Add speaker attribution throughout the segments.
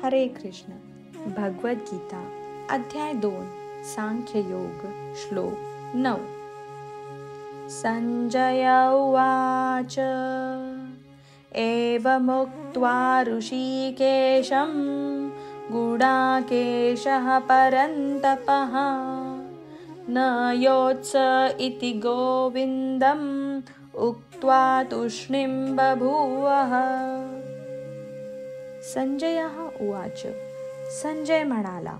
Speaker 1: हरे कृष्ण. भगवद्गीता अध्याय 2 सांख्ययोग श्लोक 9. संजय उवाच एवमुक्त्वा ऋषिकेशं गुडाकेशः परन्तपः न योत्स इति गोविन्दम् उक्त्वा तूष्णीं बभूवः. संजयः उवाच. संजय म्हणाला,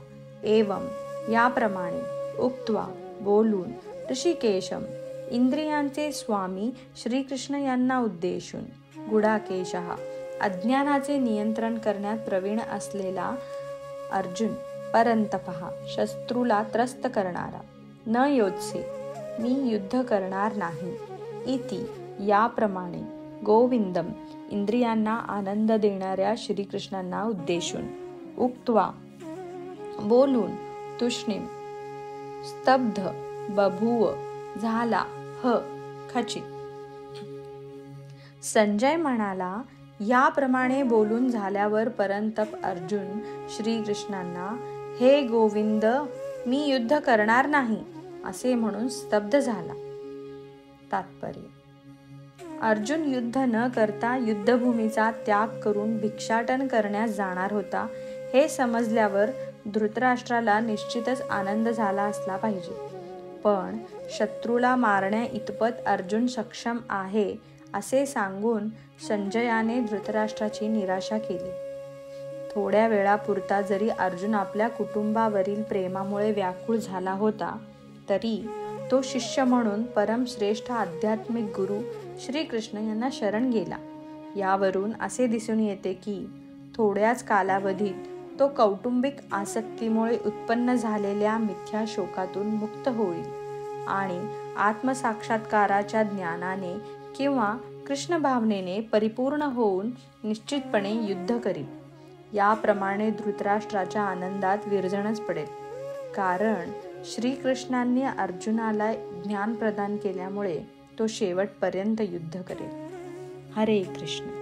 Speaker 1: एवं याप्रमाणे, उक्त्वा बोलून, ऋषिकेशम इंद्रियांचे स्वामी श्रीकृष्ण यांना उद्देशून, गुडाकेशः अज्ञानाचे नियंत्रण करण्यात प्रवीण असलेला अर्जुन, परंतपः शत्रूला त्रस्त करणारा, न योत्से मी युद्ध करणार नाही, इति याप्रमाणे, गोविंदम इंद्रियांना आनंद देणाऱ्या श्रीकृष्णांना उद्देशून, उक्त्वा बोलून, तूष्णीम स्तब्ध बभूव झाला, खचित. संजय म्हणाला, याप्रमाणे बोलून झाल्यावर परंतप अर्जुन श्रीकृष्णांना, हे गोविंद, मी युद्ध करणार नाही, असे म्हणून स्तब्ध झाला. तात्पर्य: अर्जुन युद्ध न करता युद्धभूमीचा त्याग करून भिक्षाटन करण्यास जाणार होता, हे समजल्यावर धृतराष्ट्राला निश्चितच आनंद झाला असला पाहिजे. पण शत्रूला मारण्या इतपत अर्जुन सक्षम आहे असे सांगून संजयाने धृतराष्ट्राची निराशा केली. थोड्या वेळापुरता जरी अर्जुन आपल्या कुटुंबावरील प्रेमामुळे व्याकुळ झाला होता, तरी तो शिष्य म्हणून परमश्रेष्ठ आध्यात्मिक गुरु श्रीकृष्ण यांना शरण गेला. यावरून असे दिसून येते की थोड्याच कालावधीत तो कौटुंबिक आसक्तीमुळे उत्पन्न झालेल्या मिथ्या शोकातून मुक्त होईल आणि आत्मसाक्षात्काराच्या ज्ञानाने किंवा कृष्ण भावनेने परिपूर्ण होऊन निश्चितपणे युद्ध करील. याप्रमाणे धृतराष्ट्राच्या आनंदात विरजणच पडेल, कारण श्रीकृष्णांनी अर्जुनाला ज्ञान प्रदान केल्यामुळे तो शेवटपर्यंत युद्ध करेल. हरे कृष्ण.